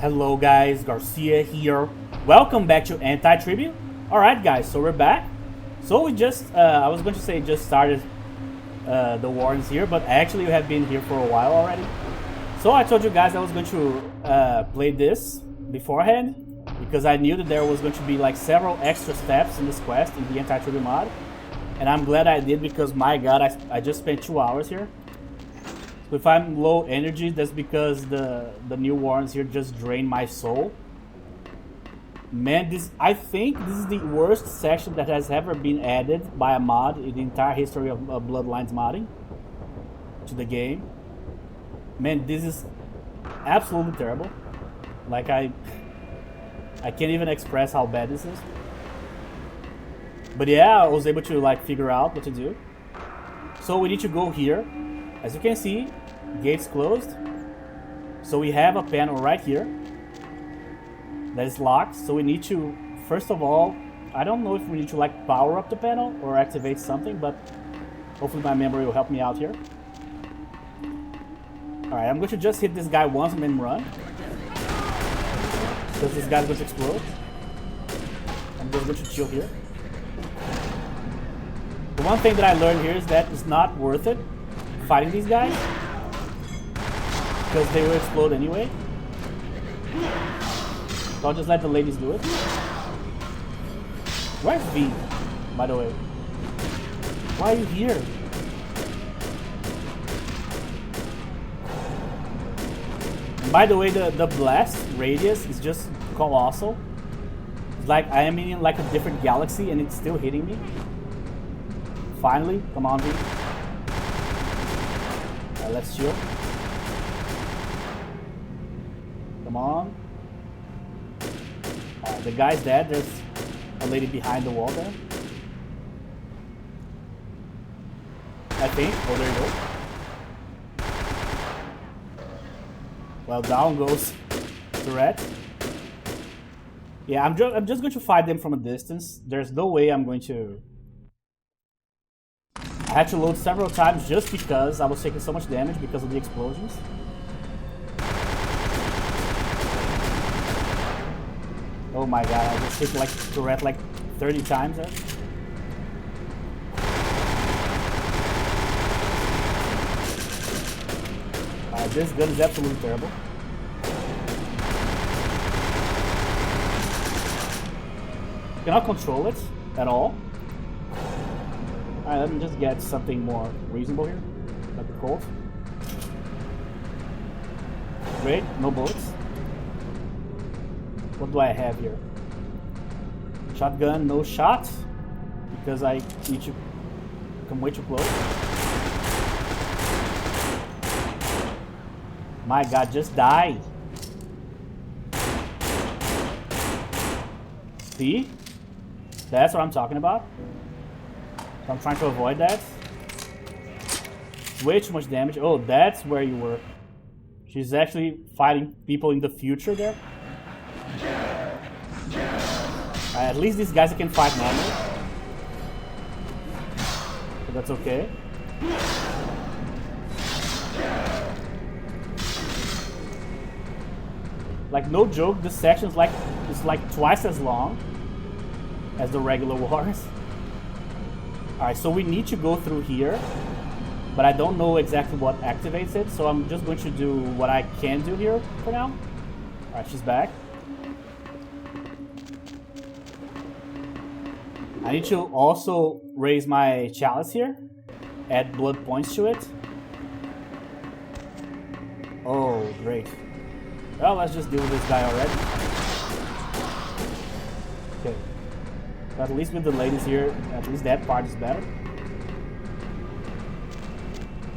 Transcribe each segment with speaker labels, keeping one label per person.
Speaker 1: Hello guys, Garcia here. Welcome back to Antitribu. Alright guys, so we're back. So we just, I was going to say just started the wars here, but actually we have been here for a while already. So I told you guys I was going to play this beforehand, because I knew that there was going to be like several extra steps in this quest in the Antitribu Mod. And I'm glad I did, because my god, I just spent 2 hours here. So if I'm low energy, that's because the new warrants here just drain my soul. Man, I think this is the worst section that has ever been added by a mod in the entire history of Bloodlines modding to the game. Man, this is absolutely terrible. Like I can't even express how bad this is. But yeah, I was able to like figure out what to do. So we need to go here. As you can see, gates closed. So we have a panel right here that is locked. So we need to, first of all, I don't know if we need to like power up the panel or activate something, but hopefully my memory will help me out here. Alright, I'm going to just hit this guy once and then run, because this guy's going to explode. I'm just going to chill here. The one thing that I learned here is that it's not worth it fighting these guys, because they will explode anyway. So I'll just let the ladies do it. Where's V, by the way? Why are you here? And by the way, the blast radius is just colossal. It's like I am in like a different galaxy and it's still hitting me. Finally, come on V. Let's chill. Come on. The guy's dead. There's a lady behind the wall there, I think. Oh, there you go. Well, down goes the rat. Yeah, I'm just going to fight them from a distance. There's no way I'm going to... I had to load several times just because I was taking so much damage because of the explosions. Oh my god, I just hit like turret like 30 times there. This gun is absolutely terrible. Cannot control it at all. Alright, let me just get something more reasonable here. Like the Colt. Great, no bullets. What do I have here? Shotgun, no shot. Because I need to come way too close. My god, just die. See? That's what I'm talking about. So I'm trying to avoid that. Way too much damage. Oh, that's where you were. She's actually fighting people in the future there. At least these guys can fight normally. So that's okay. Like, no joke, this section is like twice as long as the regular wars. Alright, so we need to go through here, but I don't know exactly what activates it, so I'm just going to do what I can do here for now. Alright, she's back. I need to also raise my chalice here, add blood points to it. Oh, great. Well, let's just deal with this guy already. Okay. But at least with the ladies here, at least that part is better.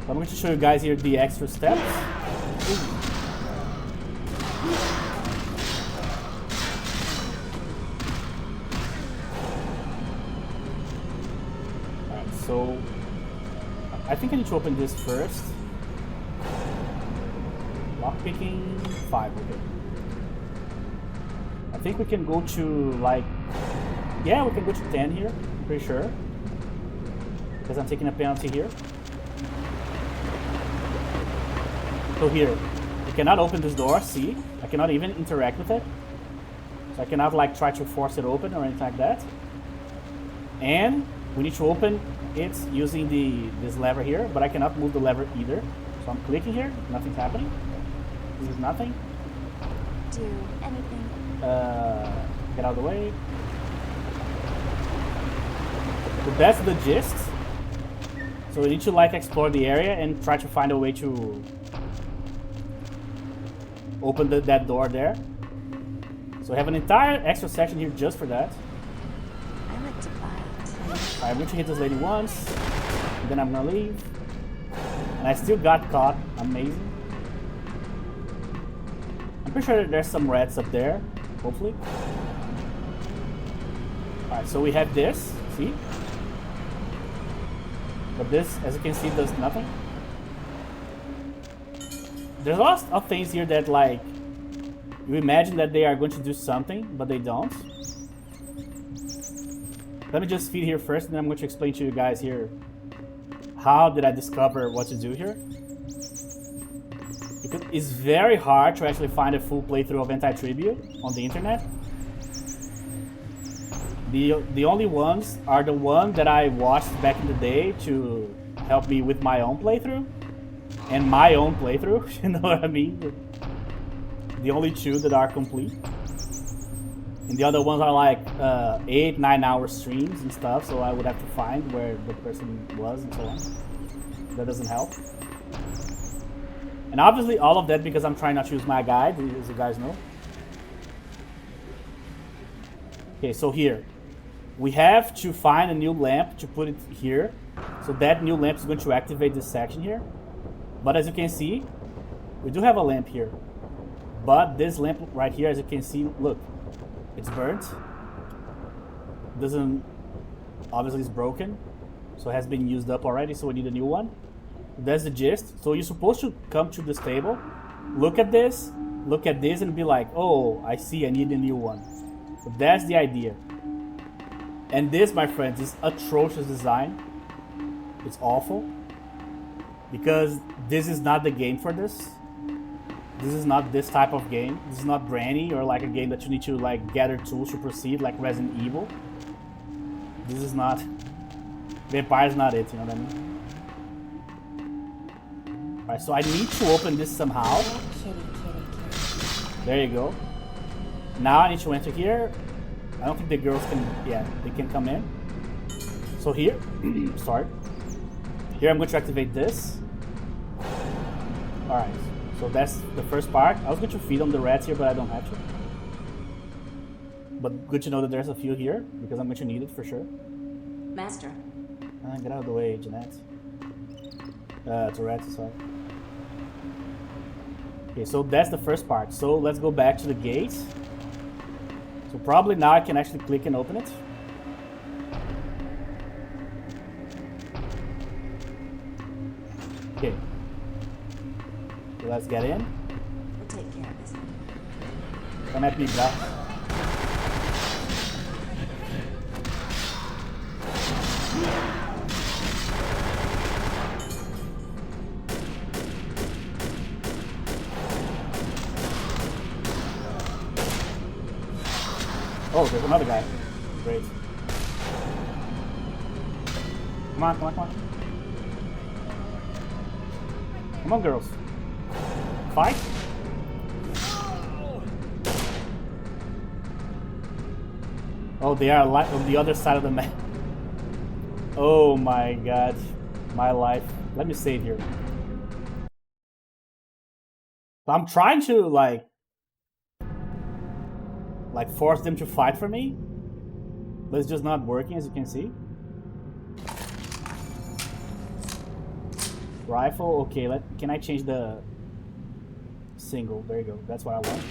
Speaker 1: So I'm going to show you guys here the extra steps. Alright, so I think I need to open this first. Lockpicking 5, okay. I think we can go to like... Yeah, we can go to 10 here, I'm pretty sure. Because I'm taking a penalty here. So here, you cannot open this door, see? I cannot even interact with it. So I cannot like try to force it open or anything like that. And we need to open it using this lever here, but I cannot move the lever either. So I'm clicking here, nothing's happening. This is nothing.
Speaker 2: Do anything.
Speaker 1: Get out of the way. But that's the gist. So we need to like explore the area and try to find a way to open that door there. So we have an entire extra section here just for that.
Speaker 2: I like to fight.
Speaker 1: I'm going to hit this lady once, and then I'm gonna leave. And I still got caught. Amazing. I'm pretty sure there's some rats up there, hopefully. Alright, so we have this, see? But this, as you can see, does nothing. There's a lot of things here that, like, you imagine that they are going to do something, but they don't. Let me just feed here first, and then I'm going to explain to you guys here how did I discover what to do here. Because it's very hard to actually find a full playthrough of Antitribu on the internet. The only ones are the one that I watched back in the day to help me with my own playthrough. And my own playthrough, you know what I mean? The only two that are complete. And the other ones are like 8-9 hour streams and stuff, so I would have to find where the person was and so on. That doesn't help. And obviously all of that because I'm trying not to use my guide, as you guys know. Okay, so here. We have to find a new lamp to put it here. So that new lamp is going to activate this section here. But as you can see, we do have a lamp here. But this lamp right here, as you can see, look, it's burnt. Doesn't, obviously it's broken. So it has been used up already, so we need a new one. That's the gist. So you're supposed to come to this table, look at this, and be like, oh, I see, I need a new one. So that's the idea. And this, my friends, is atrocious design. It's awful. Because this is not the game for this. This is not this type of game. This is not Granny or like a game that you need to like gather tools to proceed like Resident Evil. This is not... Vampire's not it, you know what I mean? Alright, so I need to open this somehow. There you go. Now I need to enter here. I don't think the girls can... Yeah, they can come in. So here... Sorry. Here I'm going to activate this. Alright, so that's the first part. I was going to feed on the rats here, but I don't have to. But good to know that there's a few here, because I'm going to need it for sure.
Speaker 2: Master.
Speaker 1: Get out of the way, Jeanette. It's a rat, sorry. Okay, so that's the first part. So let's go back to the gate. So probably now I can actually click and open it. Okay. So let's get in.
Speaker 2: We'll take care of this.
Speaker 1: Come at me, bro. Oh, there's another guy. Great. Come on, come on, come on. Come on, girls. Fight. Oh, they are on the other side of the map. Oh my god. My life. Let me save here. I'm trying to like force them to fight for me, but it's just not working, as you can see. Rifle, okay, can I change the single? There you go, that's what I want.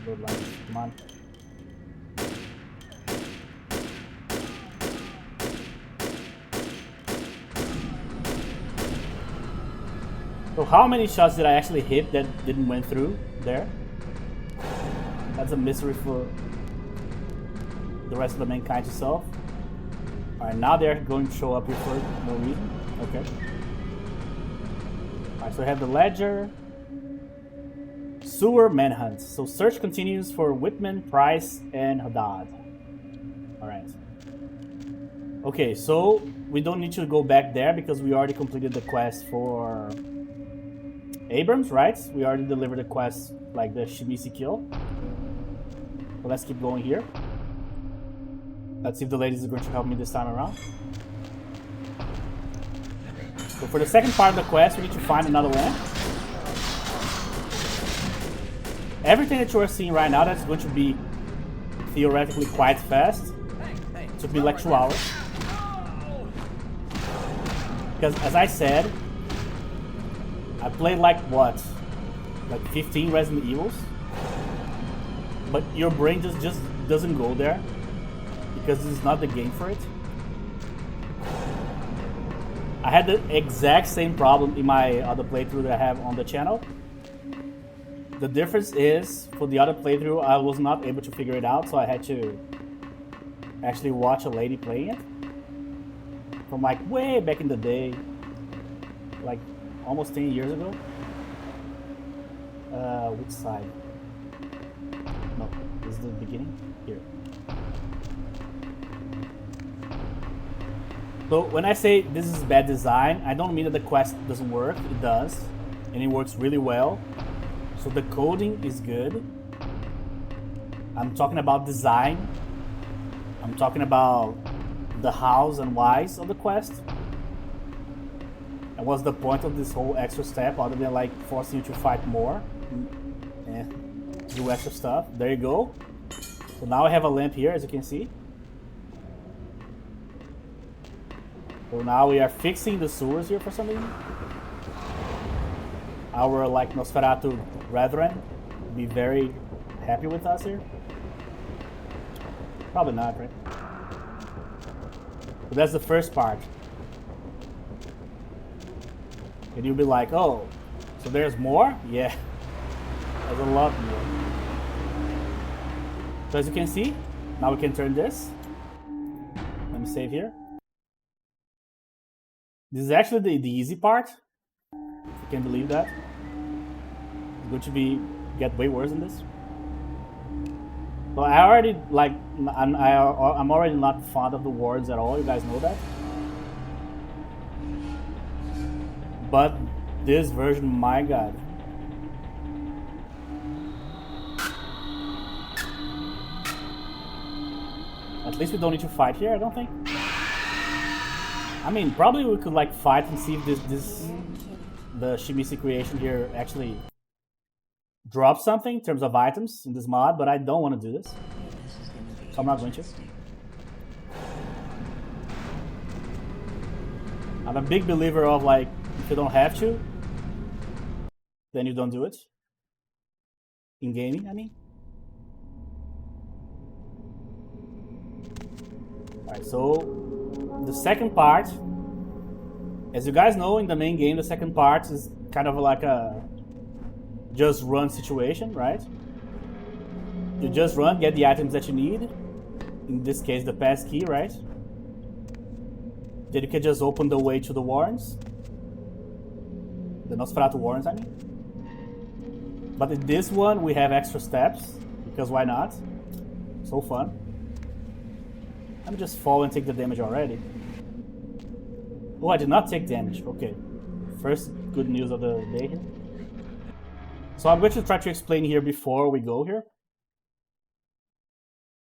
Speaker 1: Bloodlines, come on. So how many shots did I actually hit that didn't went through there? That's a mystery for the rest of the mankind to solve. Alright, now they're going to show up here for no reason. Okay. Alright, so we have the ledger. Sewer manhunt. So search continues for Whitman, Price, and Haddad. Alright. Okay, so we don't need to go back there because we already completed the quest for Abrams, right? We already delivered the quest, like the Shimisi kill. So let's keep going here. Let's see if the ladies are going to help me this time around. So for the second part of the quest, we need to find another lamp. Everything that you are seeing right now, that's going to be theoretically quite fast. It took me like 2 hours. Because as I said, I played like what? Like 15 Resident Evils. But your brain just doesn't go there. Because this is not the game for it. I had the exact same problem in my other playthrough that I have on the channel. The difference is, for the other playthrough, I was not able to figure it out, so I had to actually watch a lady playing it. From like way back in the day. Like almost 10 years ago. Which side? No, this is the beginning. Here. So when I say this is bad design, I don't mean that the quest doesn't work. It does. And it works really well. So the coding is good. I'm talking about design. I'm talking about the hows and whys of the quest. And what's the point of this whole extra step other than like forcing you to fight more and do extra stuff. There you go. So now I have a lamp here, as you can see. So now we are fixing the sewers here for some reason. Our like Nosferatu brethren will be very happy with us here. Probably not, right? But that's the first part. And you'll be like, oh, so there's more? Yeah, there's a lot more. So as you can see, now we can turn this. Let me save here. This is actually the easy part. If you can believe that. It's going to get way worse than this. So I already like I'm already not fond of the wards at all. You guys know that. But this version, my god. At least we don't need to fight here, I don't think. I mean, probably we could like fight and see if the Shimisi creation here actually drops something in terms of items in this mod, but I don't want to do this. So I'm not going to. I'm a big believer of like, if you don't have to, then you don't do it. In gaming, I mean. Alright, so the second part, as you guys know, in the main game, the second part is kind of like a just run situation, right? You just run, get the items that you need. In this case, the pass key, right? Then you can just open the way to the warrens. The Nosferatu warrens, I mean. But in this one, we have extra steps, because why not? So fun. Let me just fall and take the damage already. Oh, I did not take damage. Okay. First good news of the day here. So I'm going to try to explain here before we go here.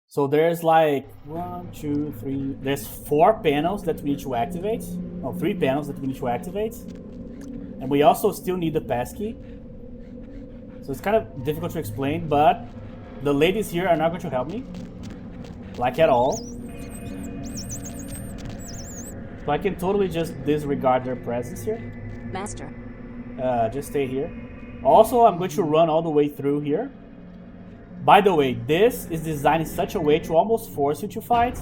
Speaker 1: So there's like 1, 2, 3. There's 4 panels that we need to activate. No, 3 panels that we need to activate. And we also still need the passkey. So it's kind of difficult to explain, but the ladies here are not going to help me. Like at all. So I can totally just disregard their presence here.
Speaker 2: Master.
Speaker 1: Just stay here. Also, I'm going to run all the way through here. By the way, this is designed in such a way to almost force you to fight.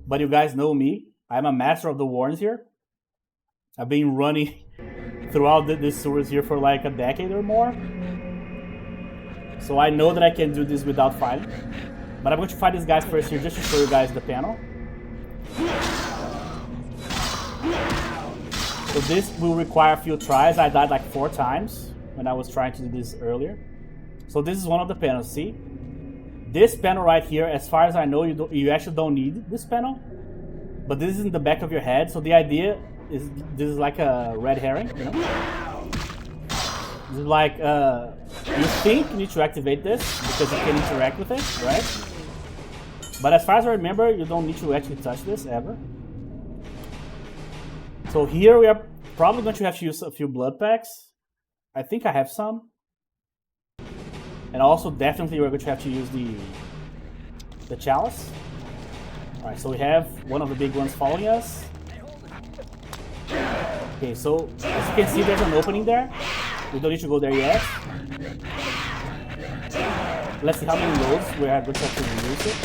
Speaker 1: But you guys know me. I'm a master of the warrens here. I've been running throughout the sewers here for like a decade or more. So I know that I can do this without fighting. But I'm going to fight these guys first here just to show you guys the panel. So this will require a few tries. I died like 4 times when I was trying to do this earlier. So this is one of the panels, see? This panel right here, as far as I know, you actually don't need this panel. But this is in the back of your head, so the idea is this is like a red herring, you know? This is like, you think you need to activate this because you can interact with it, right? But as far as I remember, you don't need to actually touch this ever. So here we are probably going to have to use a few blood packs. I think I have some. And also definitely we're going to have to use the chalice. Alright, so we have one of the big ones following us. Okay, so as you can see there's an opening there. We don't need to go there yet. Let's see how many loads we are going to have to use it.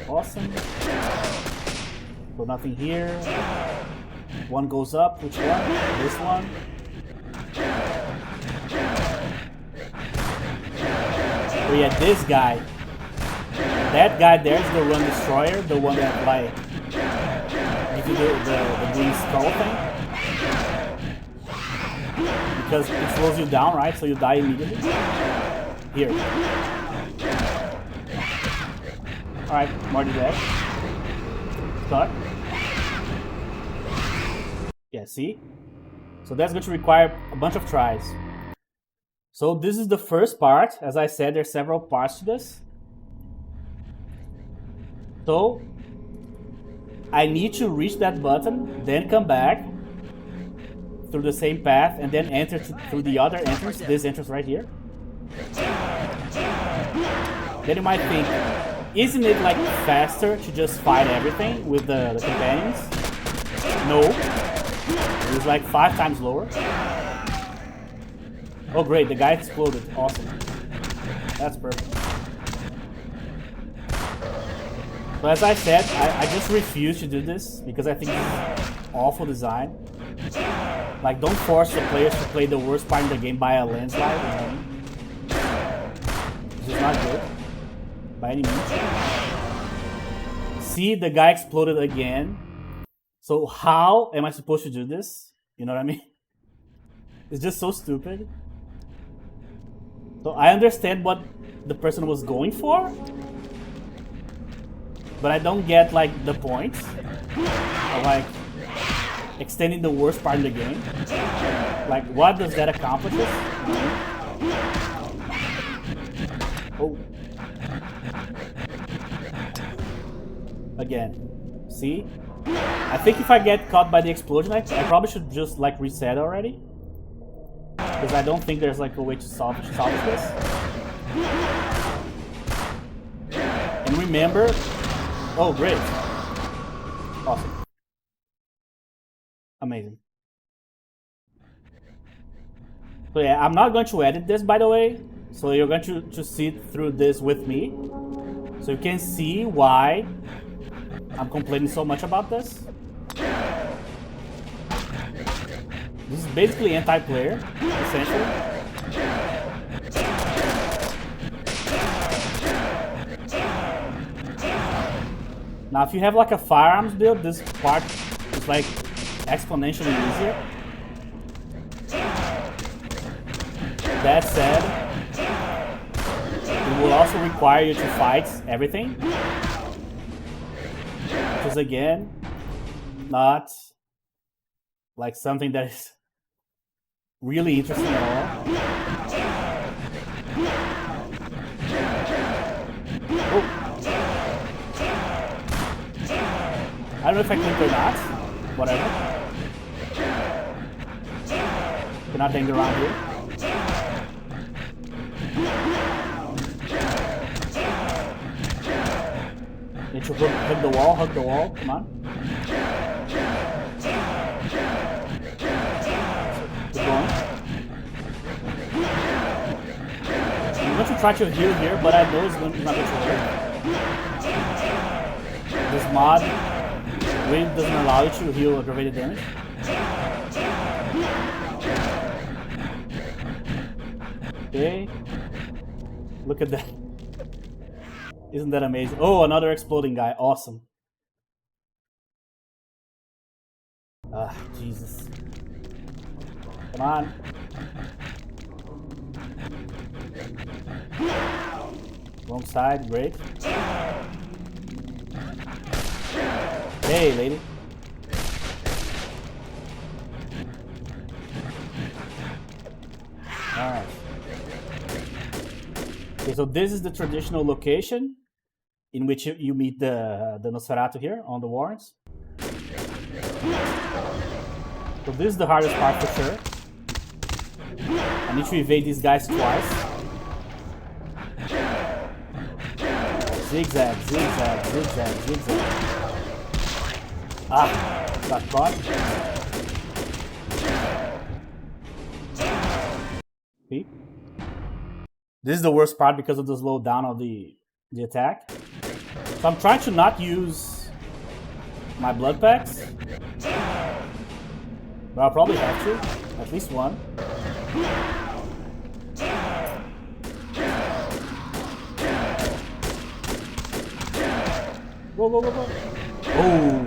Speaker 1: Awesome. So nothing here. One goes up. Which one? This one. Oh yeah, this guy. That guy there's the Run Destroyer, the one that like gives you the green skull thing. Because it slows you down, right? So you die immediately. Here. Alright, Marty dead. Stuck. Yeah, see? So that's going to require a bunch of tries. So this is the first part. As I said, there's several parts to this. So I need to reach that button, then come back through the same path, and then enter through the other entrance, this entrance right here. Then you might think, isn't it like faster to just fight everything with the companions? No. It's like 5 times lower. Oh great, the guy exploded. Awesome. That's perfect. So as I said, I just refuse to do this because I think this is awful design. Like, don't force the players to play the worst part in the game by a landslide. You know? This is not good by any means. See, the guy exploded again. So how am I supposed to do this? You know what I mean? It's just so stupid. So I understand what the person was going for, but I don't get like the point of like extending the worst part of the game. Like, what does that accomplish? Oh. Again. See? I think if I get caught by the explosion, I probably should just like reset already. Because I don't think there's like a way to salvage this. And remember... Oh, great. Awesome. Amazing. So yeah, I'm not going to edit this, by the way. So you're going to see through this with me. So you can see why I'm complaining so much about this. This is basically anti-player, essentially. Now, if you have like a firearms build, this part is like exponentially easier. That said, it will also require you to fight everything. Which is again, not like something that is really interesting at all. Oh. I don't know if I clicked or not. Whatever. Cannot hang around here. Need to hug the wall, come on. Keep going. I'm going to try to heal here, but I know it's not going to work. This mod really doesn't allow you to heal aggravated damage. Okay. Look at that. Isn't that amazing? Oh, another exploding guy. Awesome. Ah, Jesus. Come on. Wrong side, great. Hey, lady. Alright. Okay, so this is the traditional location in which you meet the Nosferatu here on the Warrens. So this is the hardest part for sure. I need to evade these guys twice. Zigzag, zigzag, zigzag, zigzag. Ah, got caught. See? This is the worst part because of the slowdown of the attack. So I'm trying to not use my blood packs. But I'll probably have to. At least one. Whoa, whoa, whoa, whoa. Oh.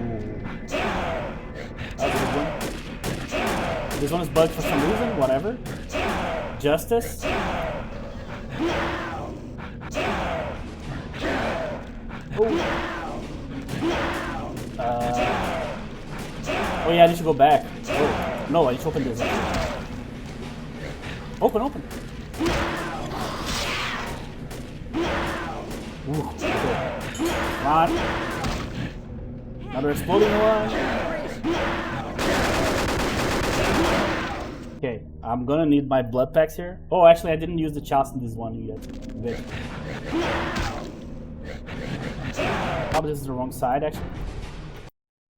Speaker 1: That was a good one. This one is bugged for some reason. Whatever. Justice. Oh. Oh yeah, I need to go back. Oh, no, I need to open this. Open, open. Ooh, okay. Come on. Another exploding one. Okay, I'm gonna need my blood packs here. Oh, actually, I didn't use the chalice in this one yet. Good. Probably this is the wrong side, actually.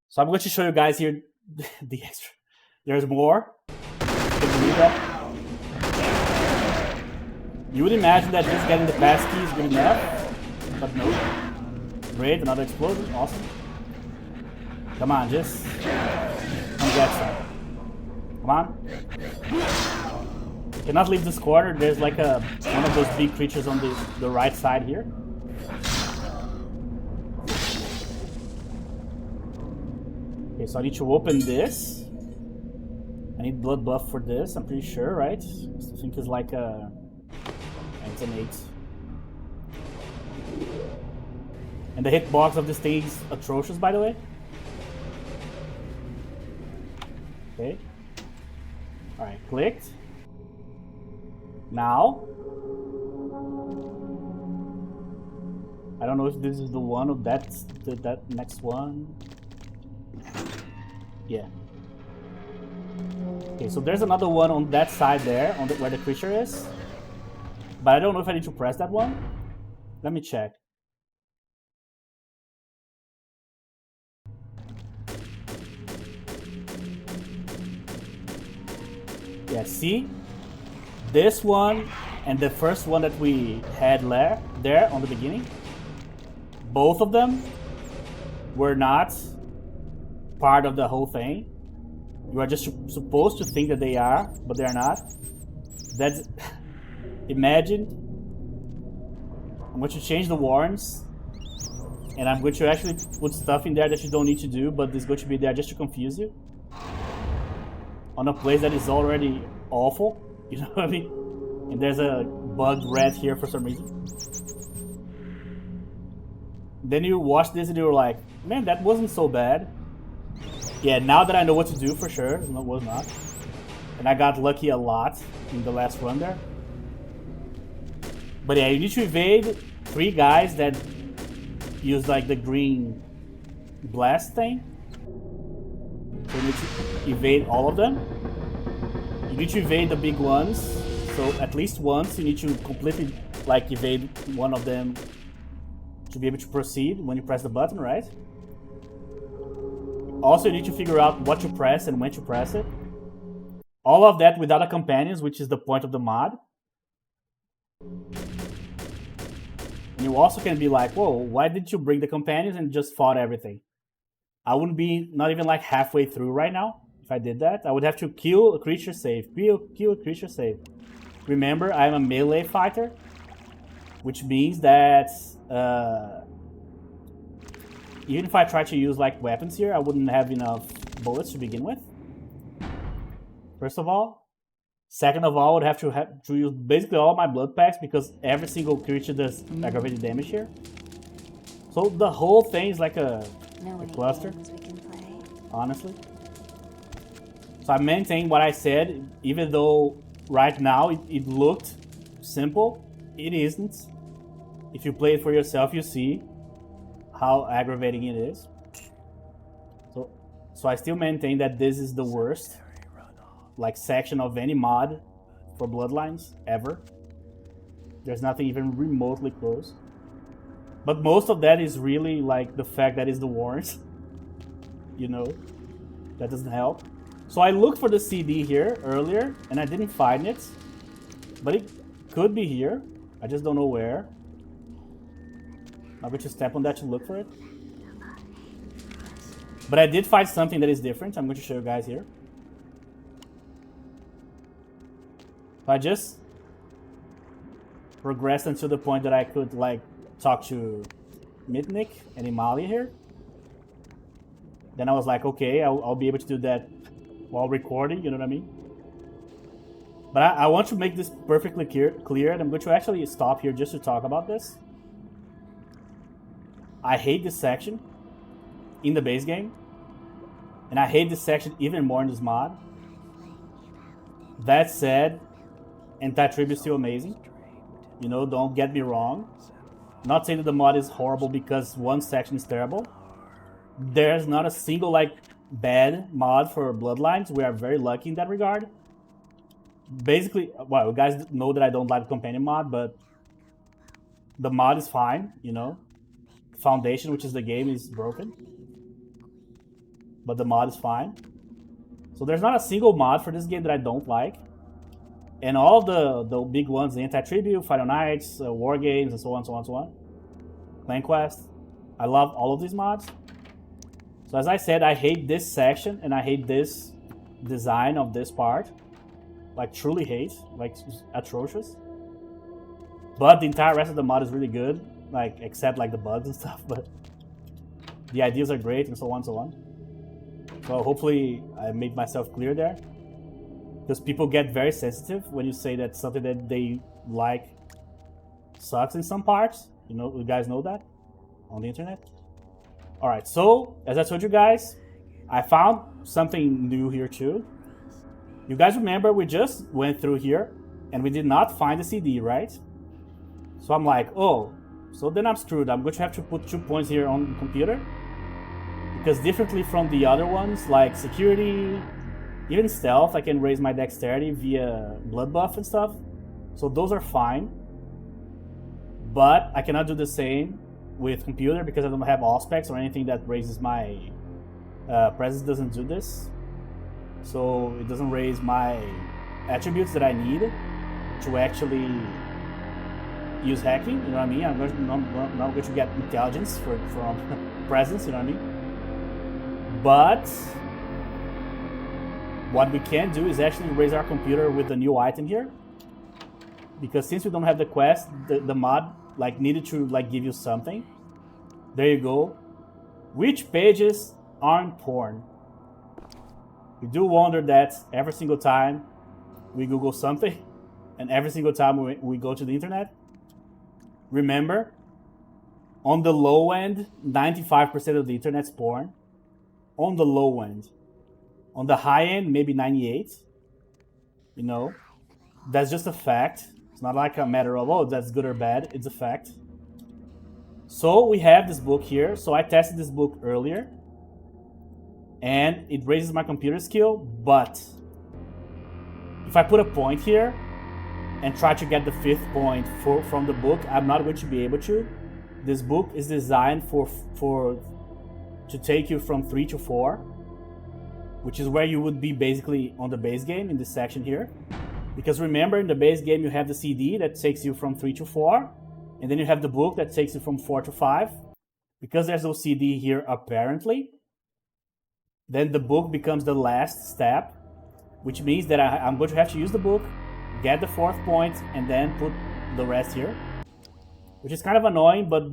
Speaker 1: So I'm going to show you guys here the extra. There's more. Can you believe that? You would imagine that just getting the pass key is good enough, but no. Great, another explosion, awesome. Come on, just come get some. Come on. Cannot leave this corner. There's like one of those big creatures on the right side here. Okay, so I need to open this. I need blood buff for this, I'm pretty sure, right? I think it's like a... it's an 8. And the hitbox of this thing is atrocious, by the way. Okay. Alright, clicked. Now... I don't know if this is the one or that's that next one. Yeah. Okay, so there's another one on that side there, on where the creature is. But I don't know if I need to press that one. Let me check. Yeah, see? This one and the first one that we had there on the beginning, both of them were not part of the whole thing. You are just supposed to think that they are, but they are not. That's... Imagine... I'm going to change the warrants, and I'm going to actually put stuff in there that you don't need to do, but it's going to be there just to confuse you. On a place that is already awful, you know what I mean? And there's a bugged red here for some reason. Then you watch this and you're like, man, that wasn't so bad. Yeah, now that I know what to do for sure, it was not. And I got lucky a lot in the last run there. But yeah, you need to evade 3 guys that use like the green blast thing. So you need to evade all of them. You need to evade the big ones. So at least once you need to completely like evade one of them to be able to proceed when you press the button, right? Also, you need to figure out what to press and when to press it. All of that without a companions, which is the point of the mod. And you also can be like, whoa, why didn't you bring the companions and just fought everything? I wouldn't be not even like halfway through right now if I did that. I would have to kill a creature, save. Kill a creature, save. Remember, I'm a melee fighter, which means that even if I try to use like weapons here, I wouldn't have enough bullets to begin with. First of all. Second of all, I would have to use basically all my blood packs because every single creature does aggravated damage here. So the whole thing is like a cluster, honestly. So I maintain what I said, even though right now it looked simple, it isn't. If you play it for yourself, you see how aggravating it is. So I still maintain that this is the worst like section of any mod for Bloodlines ever. There's nothing even remotely close. But most of that is really like the fact that it's the Warrens. You know, that doesn't help. So I looked for the CD here earlier and I didn't find it. But it could be here. I just don't know where. I'm going to step on that to look for it. But I did find something that is different. I'm going to show you guys here. I just progressed until the point that I could like talk to Mitnick and Imalia here. Then I was like, okay, I'll be able to do that while recording, you know what I mean? But I want to make this perfectly clear, and I'm going to actually stop here just to talk about this. I hate this section in the base game, and I hate this section even more in this mod. That said, Antitribu is still amazing. You know, don't get me wrong. Not saying that the mod is horrible because one section is terrible. There's not a single like bad mod for Bloodlines. We are very lucky in that regard. Basically, well, you guys know that I don't like the companion mod, but the mod is fine, you know. Foundation, which is the game, is broken. But the mod is fine. So there's not a single mod for this game that I don't like. And all the big ones, the Antitribu, Final Nights, War Games, and so on, so on, so on. Clan Quest. I love all of these mods. So as I said, I hate this section and I hate this design of this part. Like truly hate, like atrocious. But the entire rest of the mod is really good. Like, except like the bugs and stuff, but the ideas are great and so on, so on. So hopefully I made myself clear there. Because people get very sensitive when you say that something that they like sucks in some parts. You know, you guys know that on the internet. Alright, so as I told you guys, I found something new here too. You guys remember we just went through here and we did not find the CD, right? So I'm like, oh, so then I'm screwed. I'm going to have to put 2 points here on the computer. Because differently from the other ones, like security, even stealth, I can raise my dexterity via blood buff and stuff. So those are fine. But I cannot do the same with computer because I don't have Auspex or anything that raises my... presence doesn't do this. So it doesn't raise my attributes that I need to actually use hacking, you know what I mean? I'm not going to get intelligence from presence, you know what I mean? But what we can do is actually raise our computer with the new item here. Because since we don't have the quest, the mod like needed to like give you something. There you go. Which pages aren't porn? We do wonder that every single time we Google something and every single time we go to the internet. Remember, on the low end, 95% of the internet's porn. On the low end. On the high end, maybe 98. You know, that's just a fact. It's not like a matter of, oh, that's good or bad. It's a fact. So we have this book here. So I tested this book earlier. And it raises my computer skill. But if I put a point here and try to get the 5th point from the book, I'm not going to be able to. This book is designed to take you from 3 to 4. Which is where you would be basically on the base game in this section here. Because remember, in the base game you have the CD that takes you from 3 to 4. And then you have the book that takes you from 4 to 5. Because there's no CD here apparently, then the book becomes the last step. Which means that I'm going to have to use the book, get the 4th point, and then put the rest here. Which is kind of annoying, but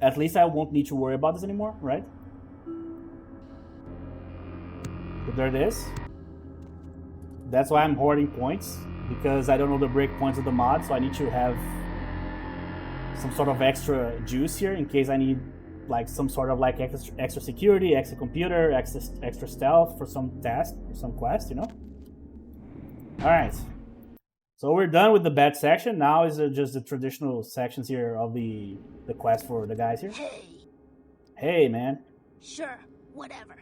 Speaker 1: at least I won't need to worry about this anymore, right? So there it is. That's why I'm hoarding points, because I don't know the break points of the mod, so I need to have some sort of extra juice here in case I need like some sort of like extra security, extra computer, extra stealth for some task, for some quest, you know? Alright. So we're done with the bad section. Now is just the traditional sections here of the quest for the guys here.
Speaker 3: Hey.
Speaker 1: Hey, man.
Speaker 3: Sure, whatever.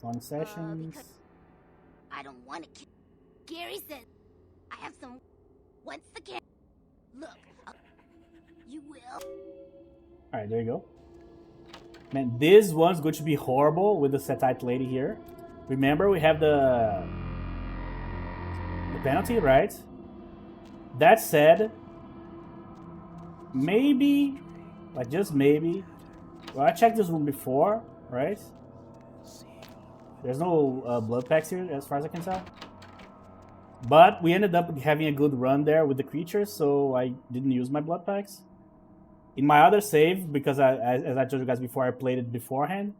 Speaker 1: Fun sessions.
Speaker 3: Because I don't want to kill. Gary said I have some. What's the can? Look, you will.
Speaker 1: Alright, there you go. Man, this one's going to be horrible with the Setite lady here. Remember, we have the penalty, right? That said, maybe, like just maybe, well, I checked this room before, right? There's no blood packs here as far as I can tell. But we ended up having a good run there with the creatures, so I didn't use my blood packs. In my other save, because as I told you guys before, I played it beforehand,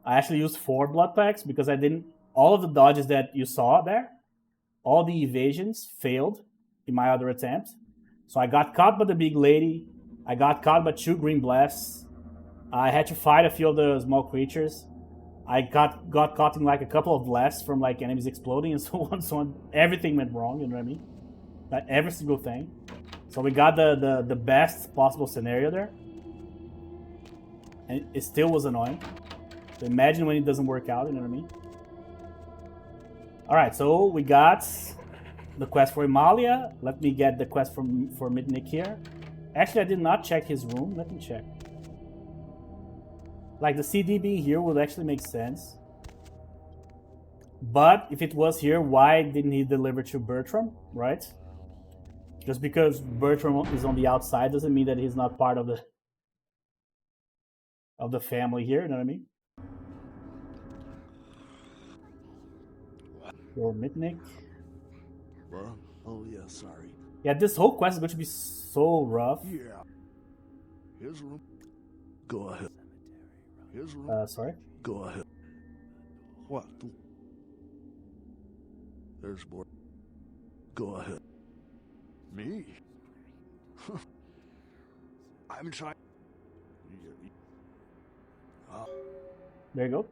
Speaker 1: I actually used 4 blood packs because I didn't... All of the dodges that you saw there, all the evasions failed in my other attempt. So I got caught by the big lady, I got caught by 2 green blasts, I had to fight a few of the small creatures, I got caught in like a couple of blasts from like enemies exploding and so on. Everything went wrong, you know what I mean? Like every single thing. So we got the best possible scenario there. And it still was annoying. So imagine when it doesn't work out, you know what I mean? Alright, so we got the quest for Himalaya. Let me get the quest for Mitnick here. Actually, I did not check his room. Let me check. Like, the CD being here would actually make sense. But if it was here, why didn't he deliver to Bertram, right? Just because Bertram is on the outside doesn't mean that he's not part of the family here, you know what I mean? Or Mitnick.
Speaker 4: Oh yeah, sorry.
Speaker 1: Yeah, this whole quest is going to be so rough.
Speaker 4: Yeah. His room. Go ahead. His room.
Speaker 1: Sorry?
Speaker 4: Go ahead. What? There's more. Go ahead. Me? I'm trying.
Speaker 1: There you go.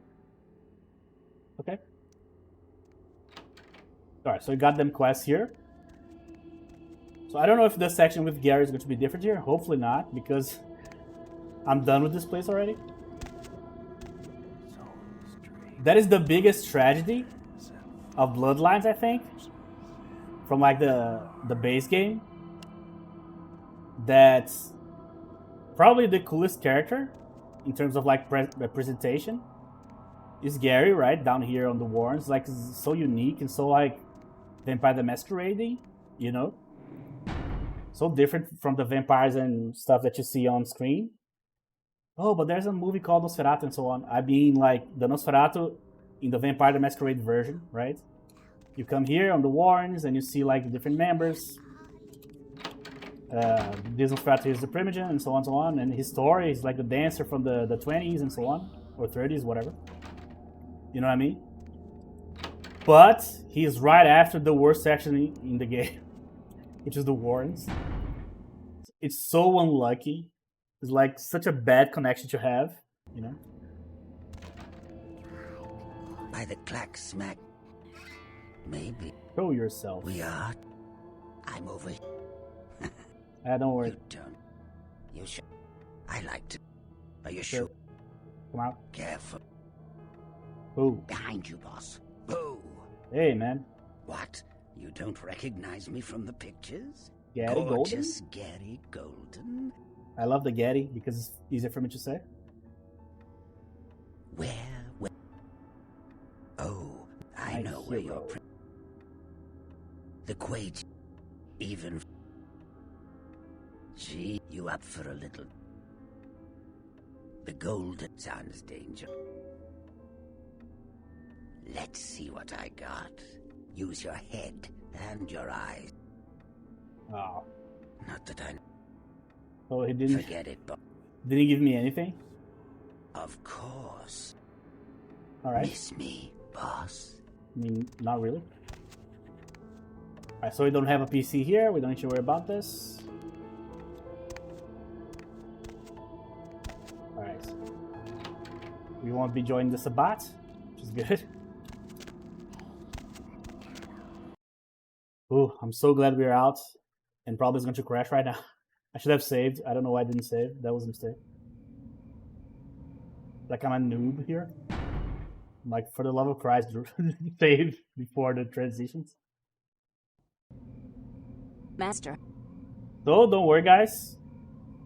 Speaker 1: Okay. Alright, so we got them quests here. So I don't know if this section with Gary is going to be different here. Hopefully not, because I'm done with this place already. That is the biggest tragedy of Bloodlines, I think. From like the base game. That's probably the coolest character in terms of like representation is Gary, right? Down here on the Warrens. Like, so unique and so like Vampire the Masquerade, you know? So different from the vampires and stuff that you see on screen. Oh, but there's a movie called Nosferatu and so on. I mean, like, the Nosferatu in the Vampire the Masquerade version, right? You come here on the Warrens and you see, like, the different members. This Nosferatu is the Primogen and so on. And his story is like the dancer from the 20s and so on. Or 30s, whatever. You know what I mean? But he's right after the worst section in the game. Which is the Warrens. It's so unlucky. It's like such a bad connection to have, you know?
Speaker 5: By the clack smack. Maybe.
Speaker 1: Show yourself.
Speaker 5: We are. I'm over here.
Speaker 1: Don't worry.
Speaker 5: You don't. You should. I like to. Are you
Speaker 1: Sure.
Speaker 5: sure?
Speaker 1: Come out.
Speaker 5: Careful.
Speaker 1: Ooh.
Speaker 5: Behind you, boss. Boo.
Speaker 1: Hey, man.
Speaker 5: What? You don't recognize me from the pictures?
Speaker 1: Gary Golden?
Speaker 5: Gorgeous Gary Golden?
Speaker 1: I love the Getty because it's easier for me to say.
Speaker 5: Where? Oh, I know where
Speaker 1: hero.
Speaker 5: you're. The Quaid. Even. Gee, you up for a little? The Golden sounds dangerous. Let's see what I got. Use your head and your eyes.
Speaker 1: Oh.
Speaker 5: Not that I
Speaker 1: So he didn't
Speaker 5: forget it, but
Speaker 1: give me anything?
Speaker 5: of course.
Speaker 1: Alright.
Speaker 5: Miss me. boss.
Speaker 1: I mean, not really. Alright, so we don't have a PC here. We don't need to worry about this. Alright. We won't be joining the Sabbat, which is good. Ooh, I'm so glad we're out. And probably it's going to crash right now. I should have saved. I don't know why I didn't save. That was a mistake. Like I'm a noob here. Like, for the love of Christ, save before the transitions.
Speaker 2: Master.
Speaker 1: So don't worry, guys.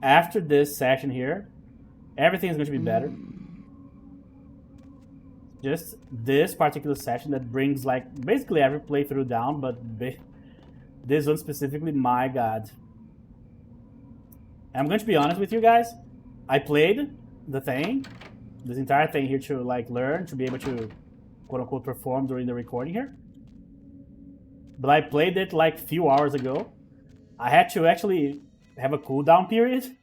Speaker 1: After this section here, everything is going to be better. Just this particular section that brings like basically every playthrough down, but this one specifically, my god. I'm going to be honest with you guys. I played the thing, this entire thing here to like learn, to be able to quote unquote perform during the recording here. But I played it like a few hours ago. I had to actually have a cooldown period.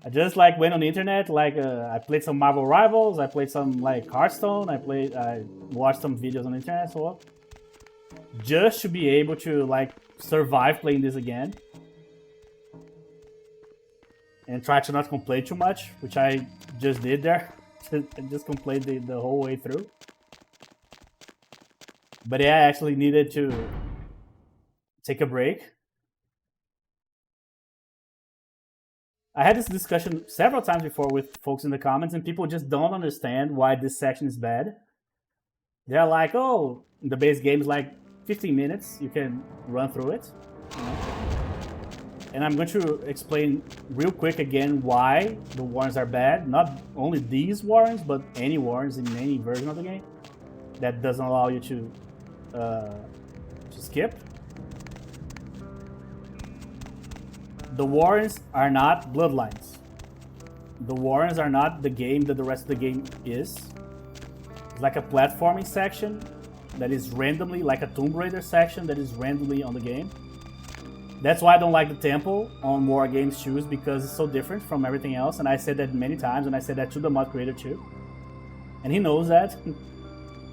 Speaker 1: I just like went on the internet, like I played some Marvel Rivals, I played some like Hearthstone, I watched some videos on the internet, so just to be able to like survive playing this again. And try to not complain too much, which I just did there. I just complained the whole way through. But yeah, I actually needed to take a break. I had this discussion several times before with folks in the comments, and people just don't understand why this section is bad. They're like, oh, the base game is like 15 minutes, you can run through it. You know? And I'm going to explain real quick again why the warrants are bad. Not only these warrants, but any warrants in any version of the game that doesn't allow you to skip. The warrants are not Bloodlines. The warrants are not the game that the rest of the game is. It's like a platforming section that is randomly, like a Tomb Raider section that is randomly on the game. That's why I don't like the tempo on War Games shoes, because it's so different from everything else. And I said that many times, and I said that to the mod creator too. And he knows that.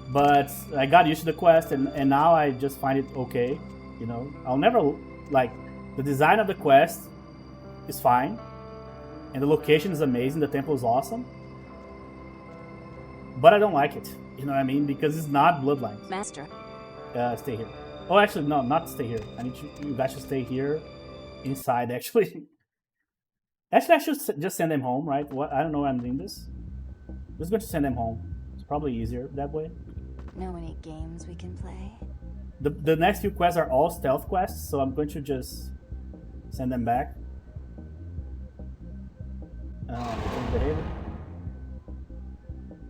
Speaker 1: But I got used to the quest, and now I just find it okay. You know, I'll never, like, the design of the quest is fine. And the location is amazing, the temple is awesome. But I don't like it, you know what I mean? Because it's not Bloodlines.
Speaker 2: Master.
Speaker 1: Stay here. Oh, actually, no, not stay here. I need you guys should stay here, inside, actually. Actually, I should just send them home, right? What? I don't know why I'm doing this. I'm just going to send them home. It's probably easier that way.
Speaker 2: Know any games we can play?
Speaker 1: The next few quests are all stealth quests, so I'm going to just send them back.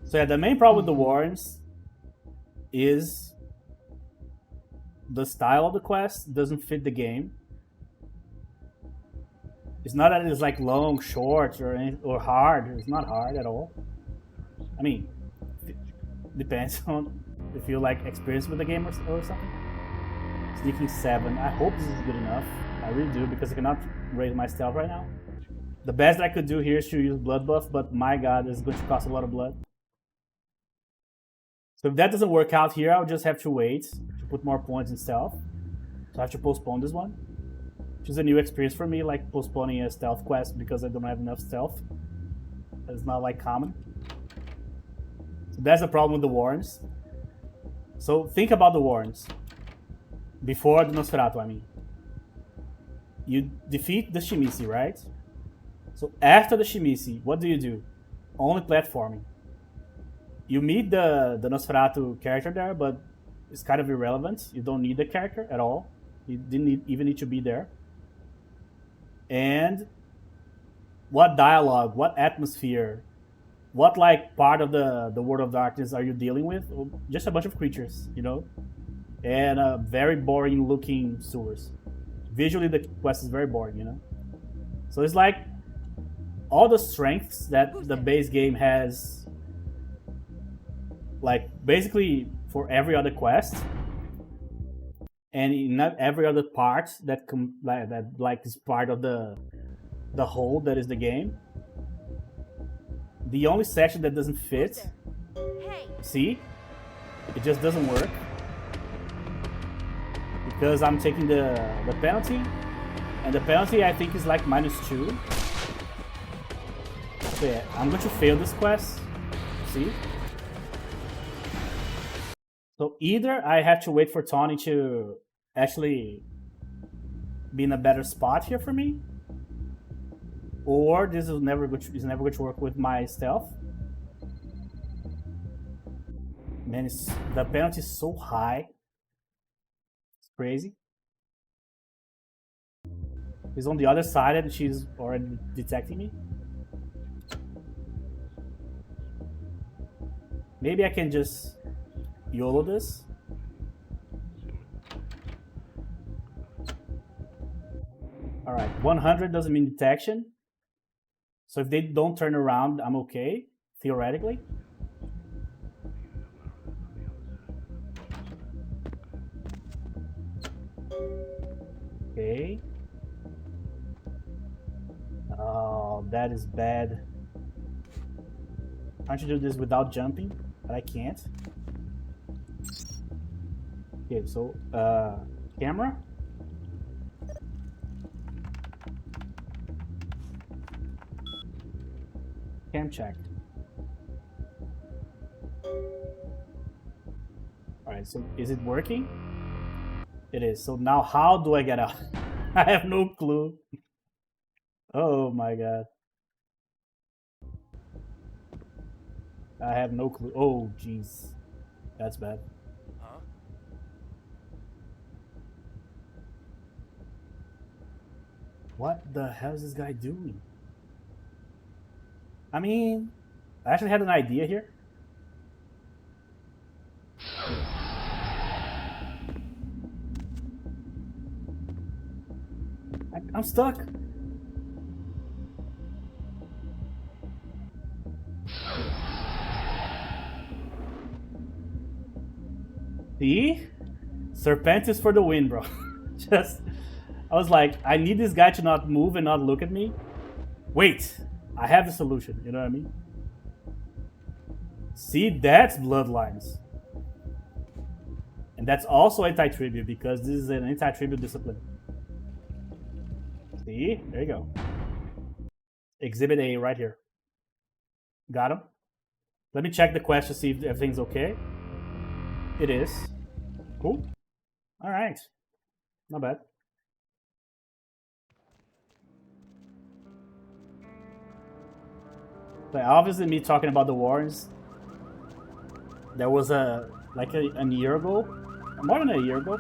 Speaker 1: So yeah, the main problem with the warrants is the style of the quest doesn't fit the game. It's not that it's like long, short, or hard. It's not hard at all. I mean, it depends on if you like experience with the game or something. Sneaking 7. I hope this is good enough. I really do, because I cannot raise my stealth right now. The best I could do here is to use blood buff, but my god, it's going to cost a lot of blood. So if that doesn't work out here, I'll just have to wait to put more points in stealth. So I have to postpone this one. Which is a new experience for me, like postponing a stealth quest because I don't have enough stealth. It's not like common. So that's the problem with the warrants. So think about the warrants. Before the Nosferatu, I mean. You defeat the Shimisi, right? So after the Shimisi, what do? Only platforming. You meet the Nosferatu character there, but it's kind of irrelevant. You don't need the character at all. You didn't even need to be there. And what dialogue, what atmosphere, what like part of the World of Darkness are you dealing with? Just a bunch of creatures, you know? And very boring looking sewers. Visually the quest is very boring, you know? So it's like all the strengths that the base game has, like basically for every other quest, and in not every other part that is part of the whole that is the game. The only section that doesn't fit, see, it just doesn't work. Because I'm taking the penalty. And the penalty I think is like -2. So yeah, I'm going to fail this quest. See? So either I have to wait for Tawny to actually be in a better spot here for me, or this is never going to work with my stealth. Man, the penalty is so high. It's crazy. He's on the other side and she's already detecting me. Maybe I can just YOLO this. Alright, 100 doesn't mean detection. So if they don't turn around, I'm okay, theoretically. Okay. Oh, that is bad. I'm trying to do this without jumping, but I can't. Okay, so camera. Cam check. Alright, so is it working? It is. So now how do I get out? I have no clue. Oh my god. I have no clue. Oh jeez. That's bad.
Speaker 4: Huh?
Speaker 1: What the hell is this guy doing? I mean, I actually had an idea here. I'm stuck. See? Serpentis for the win, bro. Just, I was like, I need this guy to not move and not look at me. Wait, I have the solution, you know what I mean? See, that's Bloodlines. And that's also Antitribu because this is an Antitribu discipline. See? There you go. Exhibit A right here. Got him? Let me check the quest to see if everything's okay. It is. Cool. Alright. Not bad. But obviously me talking about the Warrens, there was a year ago, more than a year ago,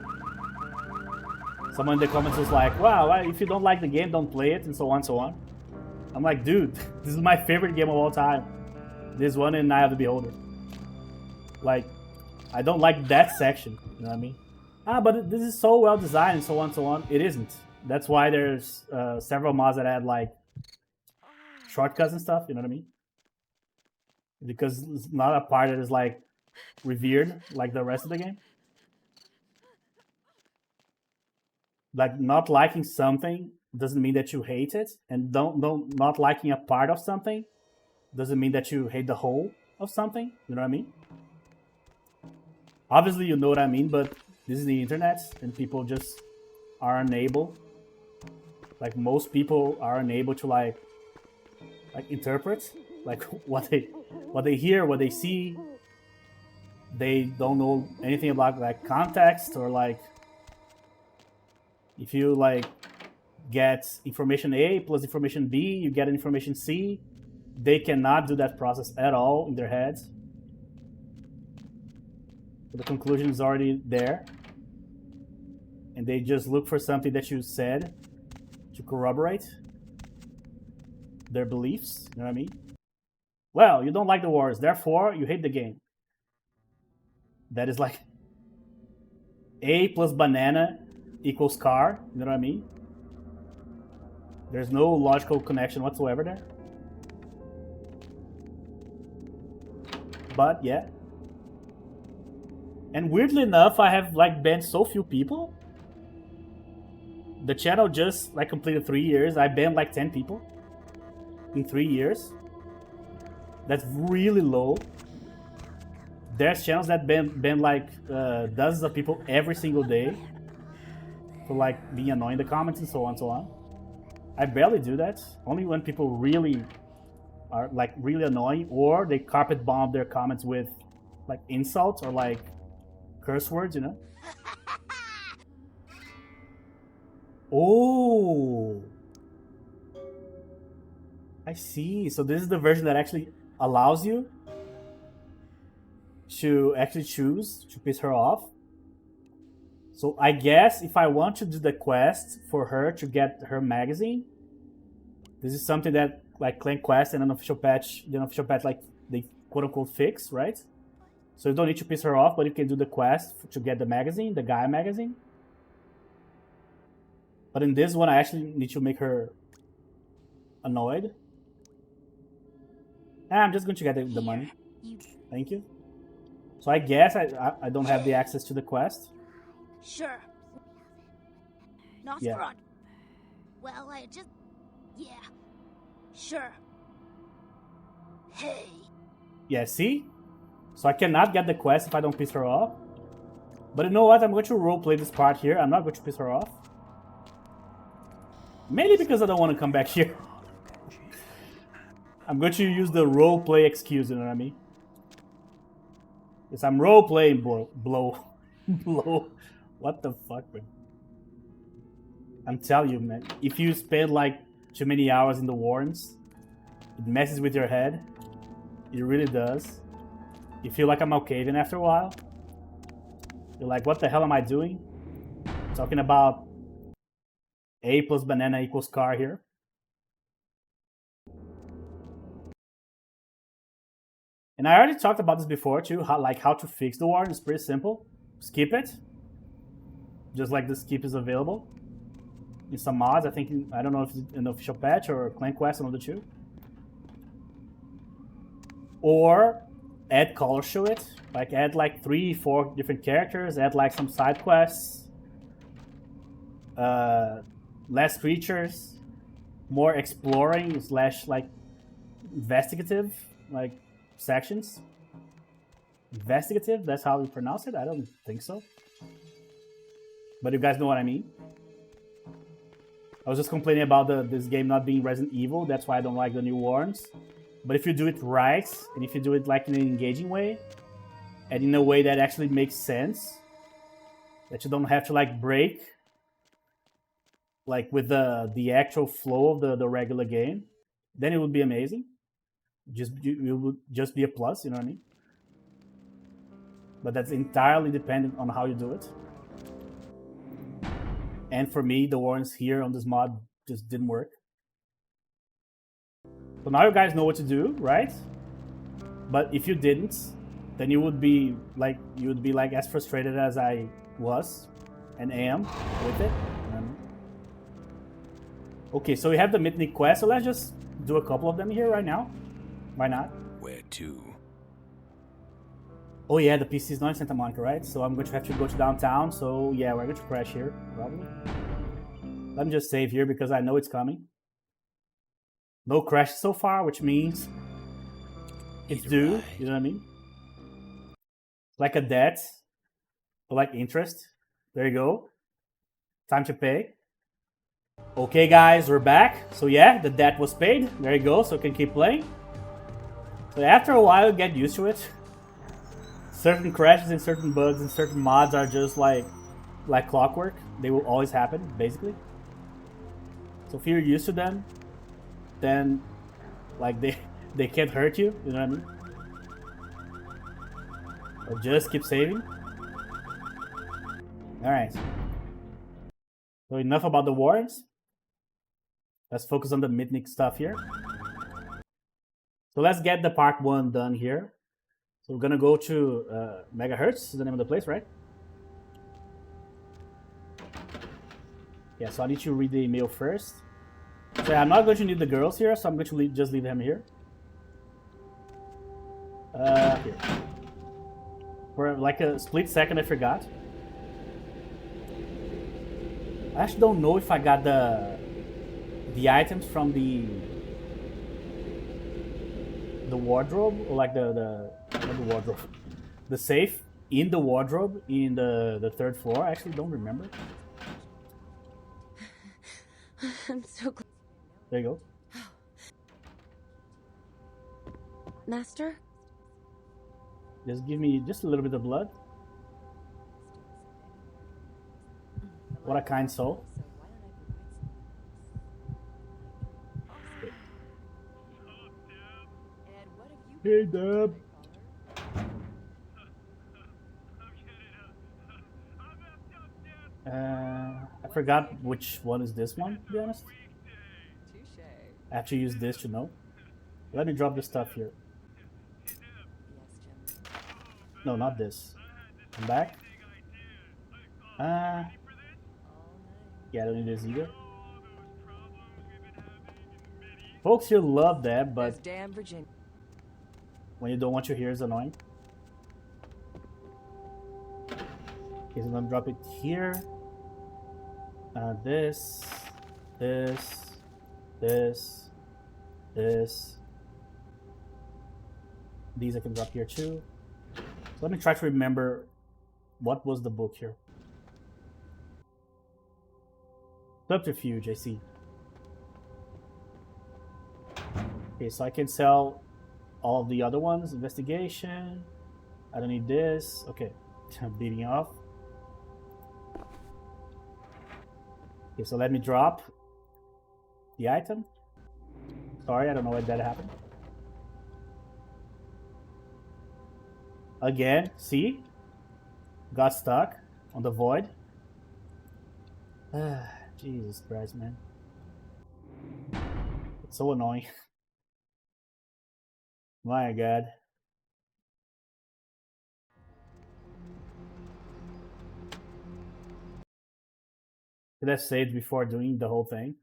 Speaker 1: someone in the comments was like, wow, if you don't like the game, don't play it, and so on and so on. I'm like, dude, this is my favorite game of all time. This one and Eye of the Beholder. Like, I don't like that section, you know what I mean? But this is so well designed and so on and so on. It isn't. That's why there's several mods that add like shortcuts and stuff, you know what I mean? Because it's not a part that is like revered like the rest of the game. Like not liking something doesn't mean that you hate it, and not liking a part of something doesn't mean that you hate the whole of something, you know what I mean? Obviously you know what I mean, but this is the internet and people just are unable, like most people are unable to like interpret like what they hear, what they see. They don't know anything about like context, or like if you like get information A plus information B, you get information C. They cannot do that process at all in their heads. So the conclusion is already there. And they just look for something that you said to corroborate their beliefs, you know what I mean? Well, you don't like the wars, therefore you hate the game. That is like A plus banana equals car, you know what I mean? There's no logical connection whatsoever there. But yeah. And weirdly enough, I have like banned so few people. The channel just like completed 3 years. I banned like 10 people in 3 years. That's really low. there's channels that ban like dozens of people every single day for like being annoying in the comments and so on and so on. I barely do that. Only when people really are like really annoying, or they carpet bomb their comments with like insults or like curse words, you know. Oh, I see. So this is the version that actually allows you to actually choose to piss her off. So I guess if I want to do the quest for her to get her magazine, this is something that like Clan Quest and an official patch, like they quote unquote fix, right? So you don't need to piss her off, but you can do the quest to get the magazine, the Gaia magazine. But in this one, I actually need to make her annoyed. I'm just going to get the money. Thank you. So I guess I don't have the access to the quest.
Speaker 3: Sure. Not
Speaker 1: Yeah.
Speaker 3: fraud. Well, I just... Yeah. Sure. Hey.
Speaker 1: Yeah, see? So I cannot get the quest if I don't piss her off. But you know what? I'm going to roleplay this part here. I'm not going to piss her off. Mainly because I don't want to come back here. I'm going to use the roleplay excuse, you know what I mean? Yes, I'm roleplaying, blow. Blow. What the fuck, man? I'm telling you, man. If you spend like too many hours in the warrens, it messes with your head. It really does. You feel like I'm Malkavian after a while. You're like, what the hell am I doing? Talking about A plus banana equals car here. And I already talked about this before too, how to fix the warren. It's pretty simple. Skip it. Just like the skip is available. In some mods, I think, I don't know if it's an official patch or Clan Quest, one of the two. Or add colors to it. Like add like 3-4 different characters, add like some side quests. Less creatures. More exploring / like investigative like sections. Investigative, that's how you pronounce it? I don't think so. But you guys know what I mean. I was just complaining about this game not being Resident Evil. That's why I don't like the new warrens. But if you do it right, and if you do it like in an engaging way, and in a way that actually makes sense, that you don't have to like break like with the actual flow of the regular game, then it would be amazing. It would just be a plus, you know what I mean? But that's entirely dependent on how you do it. And for me, the warrens here on this mod just didn't work. So now you guys know what to do, right? But if you didn't, then you would be like as frustrated as I was and am with it. Okay, so we have the Mythic quest, so let's just do a couple of them here right now. Why not?
Speaker 6: Where to?
Speaker 1: Oh yeah, the PC is not in Santa Monica, right? So I'm going to have to go to downtown, so yeah, we're going to crash here, probably. Let me just save here because I know it's coming. No crash so far, which means it's due, you know what I mean? Like a debt, or like interest. There you go. Time to pay. Okay guys, we're back. So yeah, the debt was paid. There you go, so you can keep playing. So after a while, you get used to it. Certain crashes and certain bugs and certain mods are just like clockwork. They will always happen, basically. So if you're used to them, then like they can't hurt you, you know what I mean? Or just keep saving. Alright. So enough about the warrens. Let's focus on the Mythic stuff here. So let's get the part 1 done here. So we're gonna go to Megahertz, is the name of the place, right? Yeah, so I need to read the email first. So I'm not going to need the girls here, so I'm going to just leave them here. Here. For like a split second, I forgot. I actually don't know if I got the items from the wardrobe, or like not the wardrobe, the safe in the wardrobe in the third floor. I actually don't remember.
Speaker 2: I'm so glad.
Speaker 1: There you go.
Speaker 2: Master?
Speaker 1: Just give me just a little bit of blood. What a kind soul. Hey, Deb. I forgot which one is this one, to be honest. I have to use this to know. Let me drop this stuff here. No, not this. Come back. Yeah, I don't need this either. Folks here love that, but when you don't want your ears annoying. Okay, so let me drop it here. This. These I can drop here too. So let me try to remember what was the book here. Subterfuge, I see. Okay, so I can sell all of the other ones. Investigation. I don't need this. Okay, I'm beating off. Okay, so let me drop the item. Sorry, I don't know why that happened. Again, see? Got stuck on the void. Jesus Christ, man. It's so annoying. My God. Should have saved before doing the whole thing.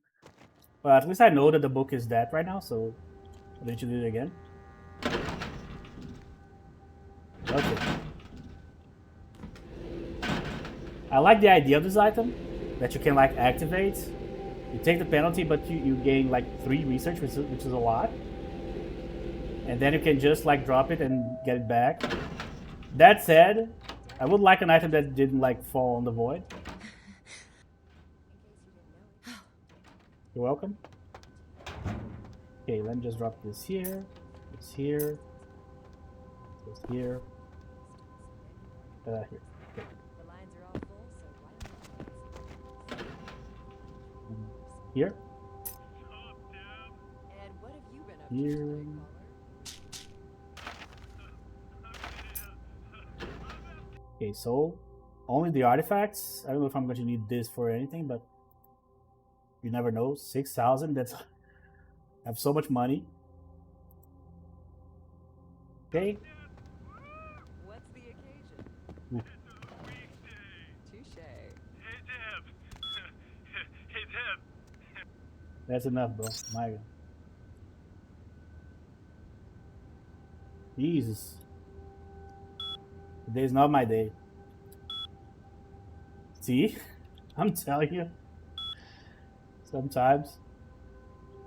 Speaker 1: But at least I know that the book is dead right now, so I need to do it again. Okay. I like the idea of this item, that you can like activate. You take the penalty, but you gain like 3 research, which is a lot. And then you can just like drop it and get it back. That said, I would like an item that didn't like fall on the void. You're welcome. Okay, let me just drop this here. This here. This here. Here. Okay. Here. Here. Okay, so only the artifacts. I don't know if I'm going to need this for anything, but you never know. 6,000. That's I have so much money. Okay.
Speaker 6: What's the occasion?
Speaker 1: Ooh.
Speaker 6: It's a weekday. Touche. Hey Deb. Hey Deb.
Speaker 1: That's enough, bro. My God. Jesus. Today's not my day. See? I'm telling you. Sometimes.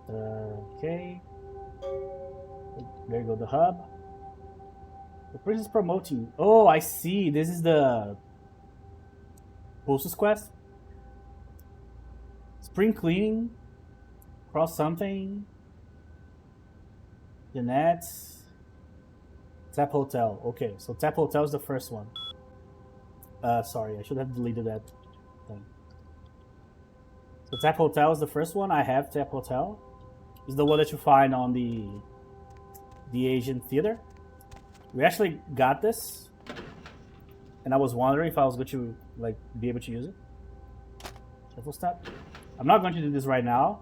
Speaker 1: Okay. There you go, the hub. The person's promoting. Oh, I see. This is the Pulsus quest. Spring cleaning. Cross something. Jeanette. Tap Hotel. Okay, so Tap Hotel is the first one. Sorry, I should have deleted that thing. So Tap Hotel is the first one. I have Tap Hotel. It's the one that you find on the Asian theater. We actually got this, and I was wondering if I was going to like be able to use it. Shuffle step. I'm not going to do this right now.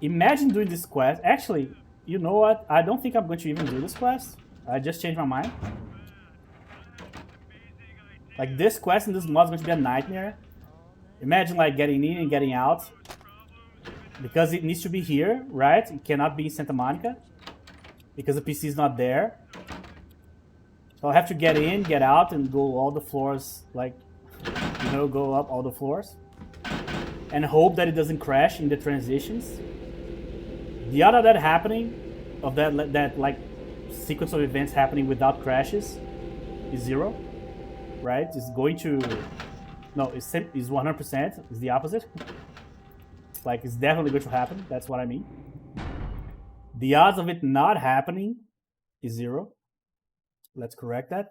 Speaker 1: Imagine doing this quest. Actually, you know what? I don't think I'm going to even do this quest. I just changed my mind. Like this quest in this mod is going to be a nightmare. Imagine like getting in and getting out. Because it needs to be here, right? It cannot be in Santa Monica. Because the PC is not there. So I have to get in, get out, and go all the floors, like, you know, go up all the floors. And hope that it doesn't crash in the transitions. The other that happening, of that like, sequence of events happening without crashes is 0, right? It's going to... No, it's 100%. It's the opposite. Like, it's definitely going to happen. That's what I mean. The odds of it not happening is 0. Let's correct that.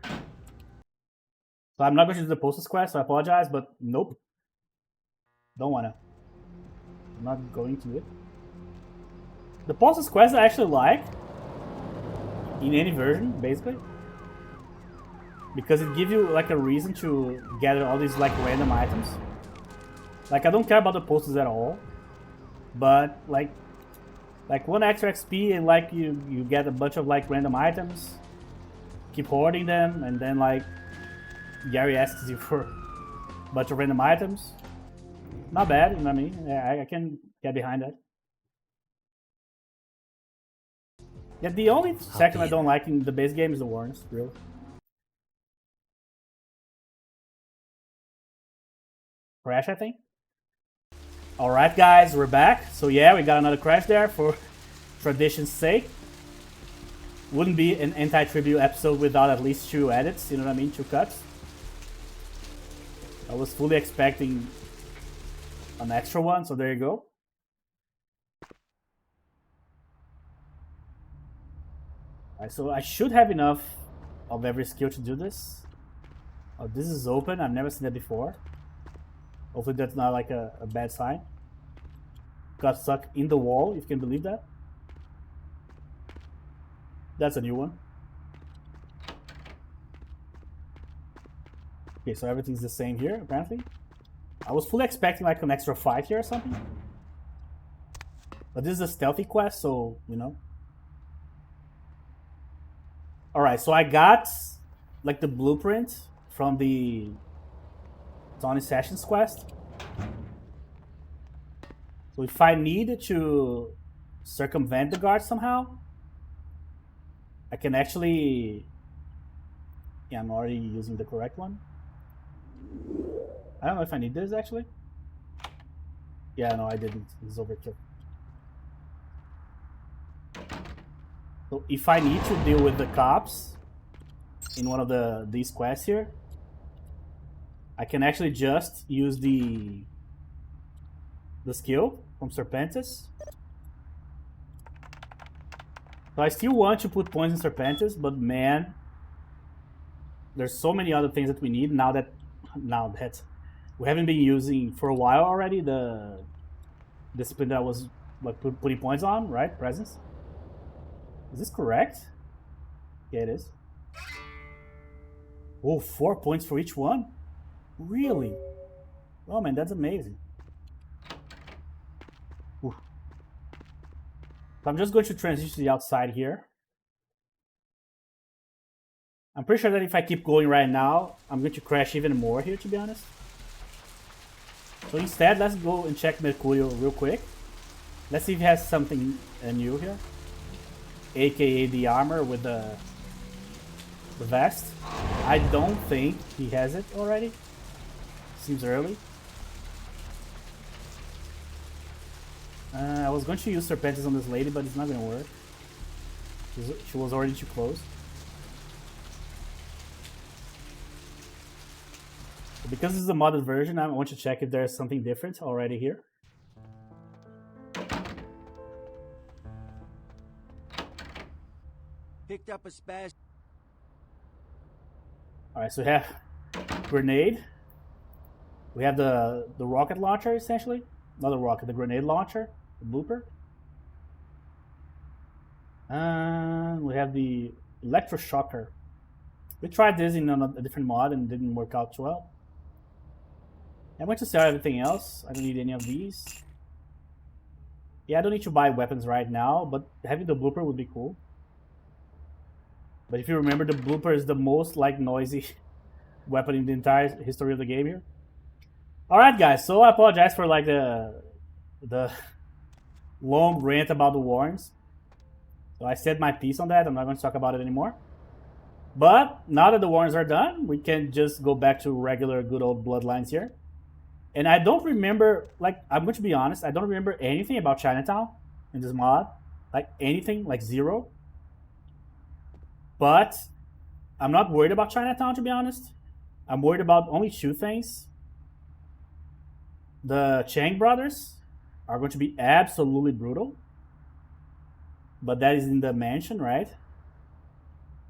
Speaker 1: So I'm not going to do the Postus quest, so I apologize, but nope. Don't wanna. I'm not going to do it. The Postus quest I actually like. In any version, basically. Because it gives you like a reason to gather all these like random items. Like I don't care about the Postus at all. But like 1 extra XP and like you get a bunch of like random items. Keep hoarding them and then like Gary asks you for a bunch of random items. Not bad, you know what I mean? Yeah, I can get behind that. Yeah, the only section I don't like in the base game is the warrants, really. Crash, I think. Alright guys, we're back. So yeah, we got another crash there for tradition's sake. Wouldn't be an Antitribu episode without at least 2 edits, you know what I mean? 2 cuts. I was fully expecting an extra one, so there you go. Alright, so I should have enough of every skill to do this. Oh, this is open. I've never seen that before. Hopefully that's not like a bad sign. Got stuck in the wall, if you can believe that. That's a new one. Okay, so everything's the same here, apparently. I was fully expecting like an extra fight here or something. But this is a stealthy quest, so, you know. Alright, so I got like the blueprint from the Tony Sessions quest. So if I need to circumvent the guard somehow, I can actually... Yeah, I'm already using the correct one. I don't know if I need this actually. Yeah, no, I didn't. It's overkill. So if I need to deal with the cops in one of these quests here, I can actually just use the skill from Serpentis. So I still want to put points in Serpentis, but man, there's so many other things that we need now that we haven't been using for a while already. The discipline that I was like putting points on, right? Presence. Is this correct? Yeah, it is. Oh, 4 points for each one? Really? Oh man, that's amazing. Ooh. So I'm just going to transition to the outside here. I'm pretty sure that if I keep going right now, I'm going to crash even more here, to be honest. So instead, let's go and check Mercurio real quick. Let's see if he has something new here. AKA the armor with the vest. I don't think he has it already. Seems early. I was going to use Serpentis on this lady, but it's not going to work. She was already too close. Because this is a modded version, I want to check if there's something different already here.
Speaker 7: Picked up a spaz.
Speaker 1: Alright, so we have grenade. We have the rocket launcher, essentially. Not the rocket, the grenade launcher. The blooper. And we have the electroshocker. We tried this in a different mod and it didn't work out too well. I'm going to sell everything else. I don't need any of these. Yeah, I don't need to buy weapons right now, but having the blooper would be cool. But if you remember, the blooper is the most like noisy weapon in the entire history of the game here. Alright guys, so I apologize for like the long rant about the warrants. So I said my piece on that, I'm not going to talk about it anymore. But now that the warrants are done, we can just go back to regular good old Bloodlines here. And I don't remember, like, I'm going to be honest, I don't remember anything about Chinatown in this mod. Like, anything, like zero. But I'm not worried about Chinatown, to be honest. I'm worried about only two things. The Chang brothers are going to be absolutely brutal. But that is in the mansion, right?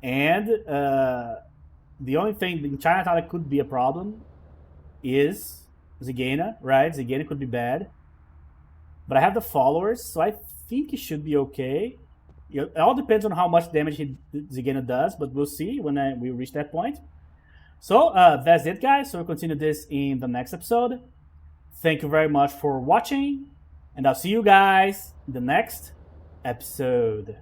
Speaker 1: And the only thing in Chinatown that could be a problem is Zigena, right? Zigena could be bad. But I have the followers, so I think it should be okay. It all depends on how much damage Zigena does, but we'll see when we reach that point. So that's it, guys. So we'll continue this in the next episode. Thank you very much for watching, and I'll see you guys in the next episode.